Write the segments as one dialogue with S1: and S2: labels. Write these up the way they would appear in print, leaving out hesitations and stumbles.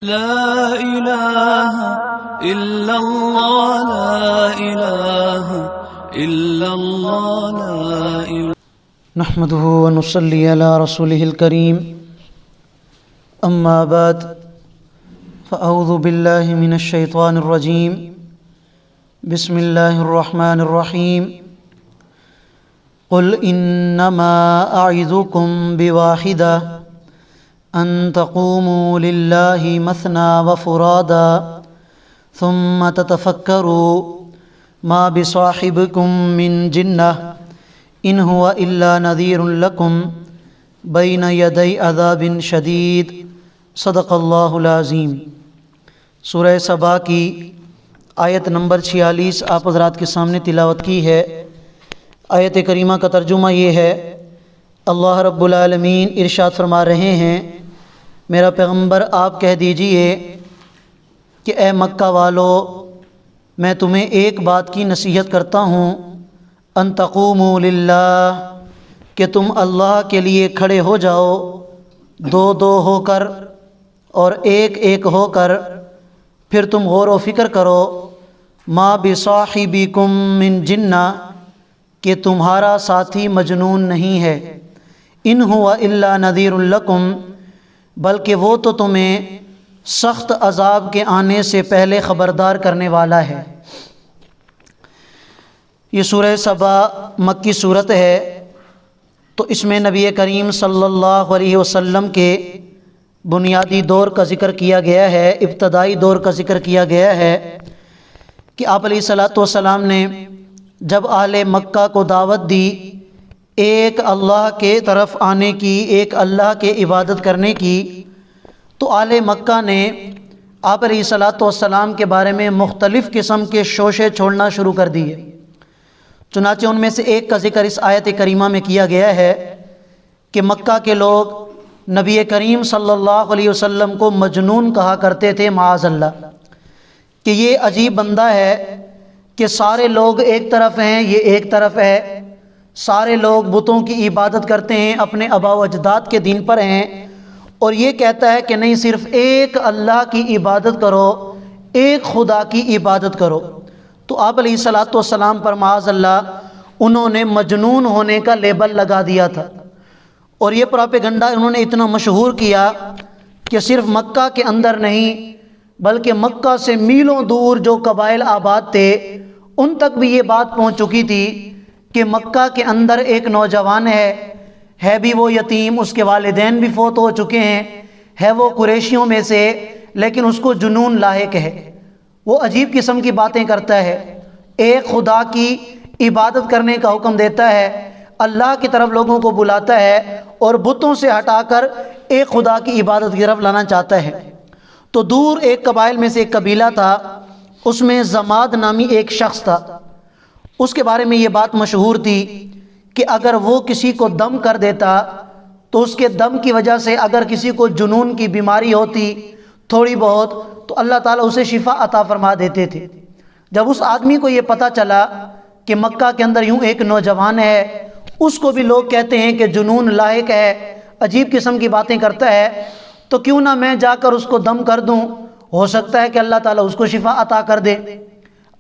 S1: لا إله إلا الله لا إله إلا الله لا إله
S2: نحمده ونصلي على رسوله الكريم أما بعد فأعوذ بالله من الشيطان الرجيم بسم الله الرحمن الرحيم قل إنما أعظكم بواحدة أن تقوموا لله مثنى وفرادا ثم تتفكروا ما بصاحبكم من جنة إن هو إلا نذير لكم بين يدي عذاب شديد صدق اللہ العظیم۔ سورہ سبا کی آیت نمبر 46 آپ حضرات کے سامنے تلاوت کی ہے۔ آیت کریمہ کا ترجمہ یہ ہے، اللہ رب العالمین ارشاد فرما رہے ہیں، میرا پیغمبر آپ کہہ دیجئے کہ اے مکہ والو، میں تمہیں ایک بات کی نصیحت کرتا ہوں، ان تقوموا للہ، کہ تم اللہ کے لیے کھڑے ہو جاؤ، دو دو ہو کر اور ایک ایک ہو کر، پھر تم غور و فکر کرو، ما بصاحبکم من جنہ، کہ تمہارا ساتھی مجنون نہیں ہے، ان هو الا نذیر لکم، بلکہ وہ تو تمہیں سخت عذاب کے آنے سے پہلے خبردار کرنے والا ہے۔ یہ سورہ سبا مکی صورت ہے، تو اس میں نبی کریم صلی اللہ علیہ وسلم کے بنیادی دور کا ذکر کیا گیا ہے، ابتدائی دور کا ذکر کیا گیا ہے کہ آپ علیہ الصلوۃ والسلام نے جب اہل مکہ کو دعوت دی ایک اللہ کے طرف آنے کی، ایک اللہ کے عبادت کرنے کی، تو اہل مکہ نے آپ علیہ الصلوۃ والسلام کے بارے میں مختلف قسم کے شوشے چھوڑنا شروع کر دیے۔ چنانچہ ان میں سے ایک کا ذکر اس آیت کریمہ میں کیا گیا ہے کہ مکہ کے لوگ نبی کریم صلی اللہ علیہ وسلم کو مجنون کہا کرتے تھے، معاذ اللہ، کہ یہ عجیب بندہ ہے کہ سارے لوگ ایک طرف ہیں، یہ ایک طرف ہے، سارے لوگ بتوں کی عبادت کرتے ہیں، اپنے آباء و اجداد کے دین پر ہیں، اور یہ کہتا ہے کہ نہیں، صرف ایک اللہ کی عبادت کرو، ایک خدا کی عبادت کرو۔ تو آپ علیہ الصلوۃ والسلام پر معاذ اللہ انہوں نے مجنون ہونے کا لیبل لگا دیا تھا، اور یہ پروپیگنڈا انہوں نے اتنا مشہور کیا کہ صرف مکہ کے اندر نہیں بلکہ مکہ سے میلوں دور جو قبائل آباد تھے ان تک بھی یہ بات پہنچ چکی تھی کہ مکہ کے اندر ایک نوجوان ہے بھی وہ یتیم، اس کے والدین بھی فوت ہو چکے ہیں، ہے وہ قریشیوں میں سے، لیکن اس کو جنون لاحق ہے، وہ عجیب قسم کی باتیں کرتا ہے، ایک خدا کی عبادت کرنے کا حکم دیتا ہے، اللہ کی طرف لوگوں کو بلاتا ہے، اور بتوں سے ہٹا کر ایک خدا کی عبادت کی طرف لانا چاہتا ہے۔ تو دور ایک قبائل میں سے ایک قبیلہ تھا، اس میں زماد نامی ایک شخص تھا، اس کے بارے میں یہ بات مشہور تھی کہ اگر وہ کسی کو دم کر دیتا تو اس کے دم کی وجہ سے اگر کسی کو جنون کی بیماری ہوتی تھوڑی بہت تو اللہ تعالیٰ اسے شفا عطا فرما دیتے تھے۔ جب اس آدمی کو یہ پتہ چلا کہ مکہ کے اندر یوں ایک نوجوان ہے، اس کو بھی لوگ کہتے ہیں کہ جنون لاحق ہے، عجیب قسم کی باتیں کرتا ہے، تو کیوں نہ میں جا کر اس کو دم کر دوں، ہو سکتا ہے کہ اللہ تعالیٰ اس کو شفا عطا کر دے۔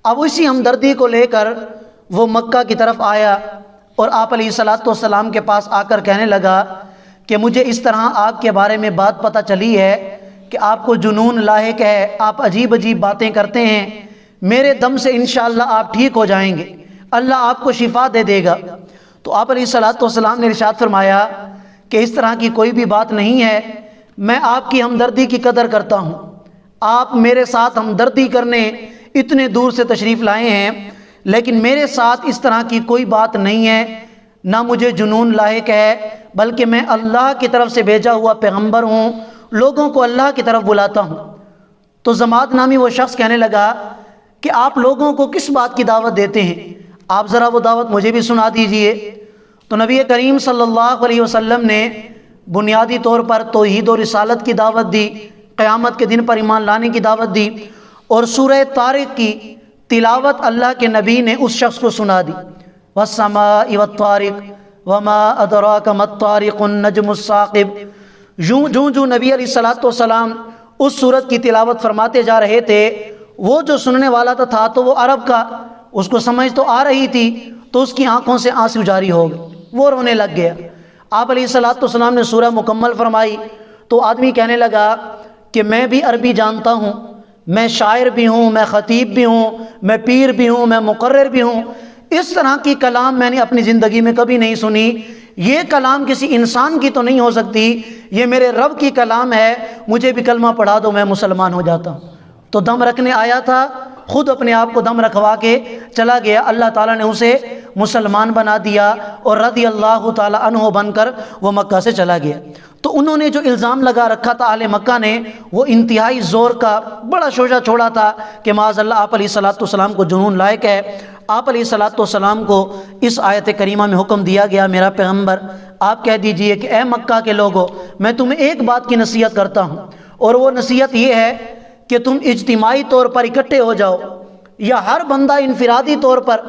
S2: اب اسی ہمدردی کو لے کر وہ مکہ کی طرف آیا اور آپ علیہ الصلوۃ والسلام کے پاس آ کر کہنے لگا کہ مجھے اس طرح آپ کے بارے میں بات پتہ چلی ہے کہ آپ کو جنون لاحق ہے، آپ عجیب عجیب باتیں کرتے ہیں، میرے دم سے انشاءاللہ آپ ٹھیک ہو جائیں گے، اللہ آپ کو شفا دے دے گا۔ تو آپ علیہ الصلوۃ والسلام نے ارشاد فرمایا کہ اس طرح کی کوئی بھی بات نہیں ہے، میں آپ کی ہمدردی کی قدر کرتا ہوں، آپ میرے ساتھ ہمدردی کرنے اتنے دور سے تشریف لائے ہیں، لیکن میرے ساتھ اس طرح کی کوئی بات نہیں ہے، نہ مجھے جنون لاحق ہے، بلکہ میں اللہ کی طرف سے بھیجا ہوا پیغمبر ہوں، لوگوں کو اللہ کی طرف بلاتا ہوں۔ تو زماد نامی وہ شخص کہنے لگا کہ آپ لوگوں کو کس بات کی دعوت دیتے ہیں، آپ ذرا وہ دعوت مجھے بھی سنا دیجئے۔ تو نبی کریم صلی اللہ علیہ وسلم نے بنیادی طور پر توحید و رسالت کی دعوت دی، قیامت کے دن پر ایمان لانے کی دعوت دی، اور سورہ طارق کی تلاوت اللہ کے نبی نے اس شخص کو سنا دی، والسماء والطارق وما ادراک ما الطارق النجم الثاقب۔ جو نبی علیہ الصلوۃ والسلام اس صورت کی تلاوت فرماتے جا رہے تھے، وہ جو سننے والا تھا تو وہ عرب کا، اس کو سمجھ تو آ رہی تھی، تو اس کی آنکھوں سے آنسو جاری ہو گئے، وہ رونے لگ گیا۔ آپ علیہ الصلوۃ والسلام نے سورہ مکمل فرمائی تو آدمی کہنے لگا کہ میں بھی عربی جانتا ہوں، میں شاعر بھی ہوں، میں خطیب بھی ہوں، میں پیر بھی ہوں، میں مقرر بھی ہوں، اس طرح کی کلام میں نے اپنی زندگی میں کبھی نہیں سنی، یہ کلام کسی انسان کی تو نہیں ہو سکتی، یہ میرے رب کی کلام ہے، مجھے بھی کلمہ پڑھا دو، میں مسلمان ہو جاتا ہوں۔ تو دم رکھنے آیا تھا، خود اپنے آپ کو دم رکھوا کے چلا گیا، اللہ تعالیٰ نے اسے مسلمان بنا دیا اور رضی اللہ تعالیٰ عنہ بن کر وہ مکہ سے چلا گیا۔ تو انہوں نے جو الزام لگا رکھا تھا اہل مکہ نے، وہ انتہائی زور کا بڑا شوشہ چھوڑا تھا کہ معاذ اللہ آپ علیہ الصلوۃ والسلام کو جنون لائق ہے۔ آپ علیہ الصلوۃ والسلام کو اس آیت کریمہ میں حکم دیا گیا، میرا پیغمبر آپ کہہ دیجئے کہ اے مکہ کے لوگو، میں تمہیں ایک بات کی نصیحت کرتا ہوں، اور وہ نصیحت یہ ہے کہ تم اجتماعی طور پر اکٹھے ہو جاؤ، یا ہر بندہ انفرادی طور پر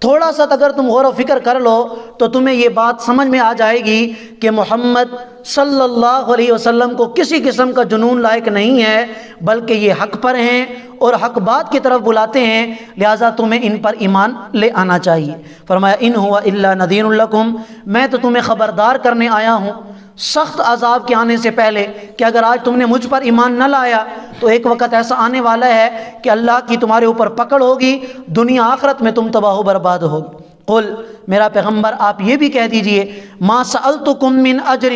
S2: تھوڑا سا اگر تم غور و فکر کر لو تو تمہیں یہ بات سمجھ میں آ جائے گی کہ محمد صلی اللہ علیہ وسلم کو کسی قسم کا جنون لائق نہیں ہے، بلکہ یہ حق پر ہیں اور حق بات کی طرف بلاتے ہیں، لہٰذا تمہیں ان پر ایمان لے آنا چاہیے۔ فرمایا ان ہوا الا نذیر لکم، میں تو تمہیں خبردار کرنے آیا ہوں سخت عذاب کے آنے سے پہلے، کہ اگر آج تم نے مجھ پر ایمان نہ لایا تو ایک وقت ایسا آنے والا ہے کہ اللہ کی تمہارے اوپر پکڑ ہوگی، دنیا آخرت میں تم تباہ و برباد ہوگی۔ قل، میرا پیغمبر آپ یہ بھی کہہ دیجئے، ما سألتکم من اجر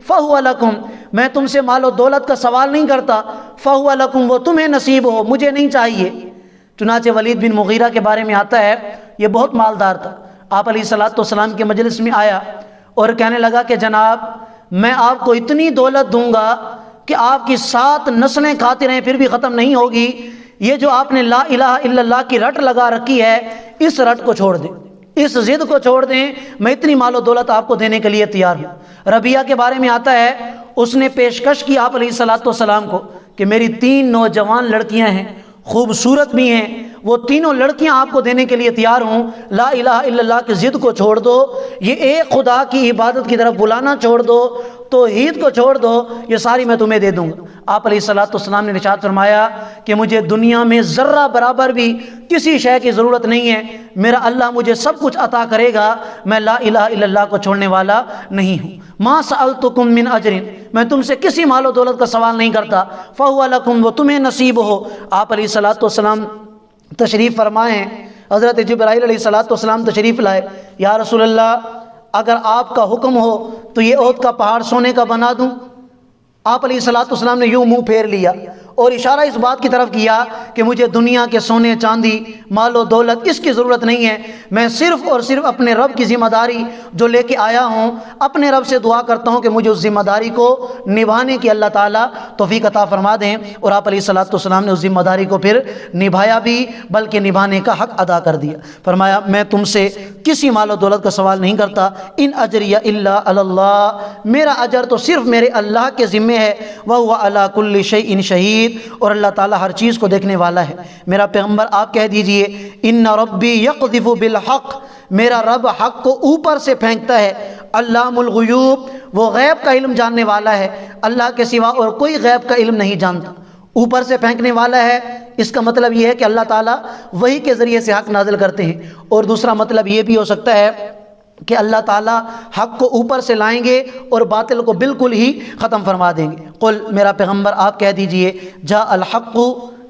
S2: فہو لکم، میں تم سے مال و دولت کا سوال نہیں کرتا، فہو لکم، وہ تمہیں نصیب ہو، مجھے نہیں چاہیے۔ چنانچہ ولید بن مغیرہ کے بارے میں آتا ہے، یہ بہت مالدار تھا، آپ علیہ الصلوۃ والسلام کے مجلس میں آیا اور کہنے لگا کہ جناب میں آپ کو اتنی دولت دوں گا کہ آپ کی 7 نسلیں کھاتے رہیں پھر بھی ختم نہیں ہوگی، یہ جو آپ نے لا الہ الا اللہ کی رٹ لگا رکھی ہے، اس رٹ کو چھوڑ دیں، اس ضد کو چھوڑ دیں، میں اتنی مال و دولت آپ کو دینے کے لیے تیار ہوں۔ ربیہ کے بارے میں آتا ہے، اس نے پیشکش کی آپ علیہ الصلوۃ والسلام کو کہ میری 3 نوجوان لڑکیاں ہیں، خوبصورت بھی ہیں، وہ تینوں لڑکیاں آپ کو دینے کے لیے تیار ہوں، لا الہ الا اللہ کی ضد کو چھوڑ دو، یہ ایک خدا کی عبادت کی طرف بلانا چھوڑ دو، توحید کو چھوڑ دو، یہ ساری میں تمہیں دے دوں گا۔ آپ علیہ الصلوۃ والسلام نے ارشاد فرمایا کہ مجھے دنیا میں ذرہ برابر بھی کسی شے کی ضرورت نہیں ہے، میرا اللہ مجھے سب کچھ عطا کرے گا، میں لا الہ الا اللہ کو چھوڑنے والا نہیں ہوں۔ ما سألتکم من اجر، میں تم سے کسی مال و دولت کا سوال نہیں کرتا، فہو لکم، وہ تمہیں نصیب ہو۔ آپ علیہ الصلوۃ والسلام تشریف فرمائے ہیں، حضرت جبرائیل علیہ الصلوۃ والسلام تشریف لائے، یا رسول اللہ اگر آپ کا حکم ہو تو یہ احد کا پہاڑ سونے کا بنا دوں؟ آپ علیہ الصلوۃ والسلام نے یوں منہ پھیر لیا اور اشارہ اس بات کی طرف کیا کہ مجھے دنیا کے سونے چاندی مال و دولت اس کی ضرورت نہیں ہے، میں صرف اور صرف اپنے رب کی ذمہ داری جو لے کے آیا ہوں، اپنے رب سے دعا کرتا ہوں کہ مجھے اس ذمہ داری کو نبھانے کی اللہ تعالیٰ توفیق عطا فرما دیں۔ اور آپ علیہ الصلوۃ والسلام نے اس ذمہ داری کو پھر نبھایا بھی، بلکہ نبھانے کا حق ادا کر دیا۔ فرمایا میں تم سے کسی مال و دولت کا سوال نہیں کرتا، ان اجریہ الا علی اللہ، میرا اجر تو صرف میرے اللہ کے ذمہ ہے، وَهُوَ عَلَىٰ كُلِّ شَيْءٍ شَهِيدٌ، اور اللہ تعالیٰ ہر چیز کو دیکھنے والا ہے۔ میرا پیغمبر آپ کہہ دیجئے ان ربی یقذف بالحق، میرا رب حق کو اوپر سے پھینکتا ہے، علام الغیوب، وہ غیب کا علم جاننے والا ہے، اللہ کے سوا اور کوئی غیب کا علم نہیں جانتا، اوپر سے پھینکنے والا ہے۔ اس کا مطلب یہ ہے کہ اللہ تعالیٰ وحی کے ذریعے سے حق نازل کرتے ہیں، اور دوسرا مطلب یہ بھی ہو سکتا ہے کہ اللہ تعالیٰ حق کو اوپر سے لائیں گے اور باطل کو بالکل ہی ختم فرما دیں گے۔ قل، میرا پیغمبر آپ کہہ دیجئے جاء الحق،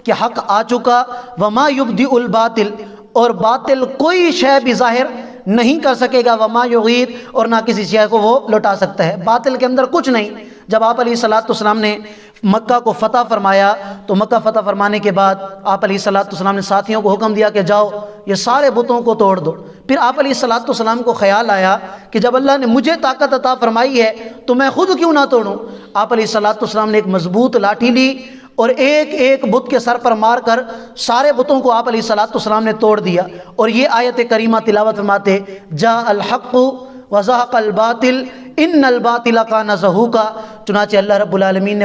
S2: کہ حق آ چکا، وما یبدئ الباطل، اور باطل کوئی شے بھی ظاہر نہیں کر سکے گا، وما یغید، اور نہ کسی شے کو وہ لوٹا سکتا ہے، باطل کے اندر کچھ نہیں۔ جب آپ علیہ الصلوۃ والسلام نے مکہ کو فتح فرمایا تو مکہ فتح فرمانے کے بعد آپ علیہ الصلوۃ والسلام نے ساتھیوں کو حکم دیا کہ جاؤ یہ سارے بتوں کو توڑ دو۔ پھر آپ علیہ الصلوۃ والسلام کو خیال آیا کہ جب اللہ نے مجھے طاقت عطا فرمائی ہے تو میں خود کیوں نہ توڑوں۔ آپ علیہ الصلوۃ والسلام نے ایک مضبوط لاٹھی لی اور ایک ایک بت کے سر پر مار کر سارے بتوں کو آپ علیہ الصلوۃ والسلام نے توڑ دیا، اور یہ آیت کریمہ تلاوت فرماتے جاء الحق وزهق الباطل ان الباطل کان زہوقا۔ چنانچہ اللہ رب العالمین نے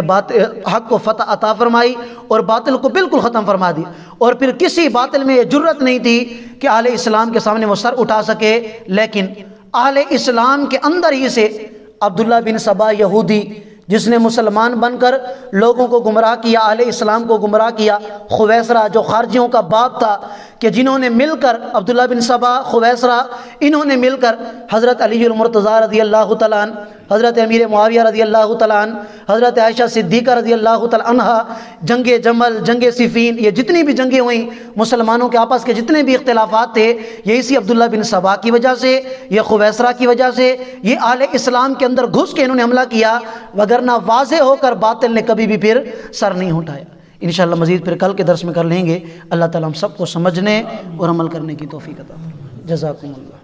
S2: حق کو فتح عطا فرمائی اور باطل کو بالکل ختم فرما دیا، اور پھر کسی باطل میں یہ جرت نہیں تھی کہ اہل اسلام کے سامنے وہ سر اٹھا سکے۔ لیکن اہل اسلام کے اندر ہی سے عبداللہ بن سبا یہودی جس نے مسلمان بن کر لوگوں کو گمراہ کیا، اہل اسلام کو گمراہ کیا، خویسرہ جو خارجیوں کا باپ تھا، کہ جنہوں نے مل کر عبداللہ بن سبا، خویسرہ، انہوں نے مل کر حضرت علی المرتضیٰ رضی اللہ تعالیٰ عنہ، حضرت امیر معاویہ رضی اللہ تعالیٰ عنہ، حضرت عائشہ صدیقہ رضی اللہ تعالیٰ عنہا، جنگ جمل، جنگ صفین، یہ جتنی بھی جنگیں ہوئیں، مسلمانوں کے آپس کے جتنے بھی اختلافات تھے، یہ اسی عبداللہ بن سبا کی وجہ سے، یہ خویسرہ کی وجہ سے، یہ اہل اسلام کے اندر گھس کے انہوں نے حملہ کیا، وگرنہ واضح ہو کر باطل نے کبھی بھی پھر سر نہیں اٹھایا۔ انشاءاللہ مزید پھر کل کے درس میں کر لیں گے۔ اللہ تعالیٰ ہم سب کو سمجھنے اور عمل کرنے کی توفیق عطا فرمائے۔ جزاکم اللہ۔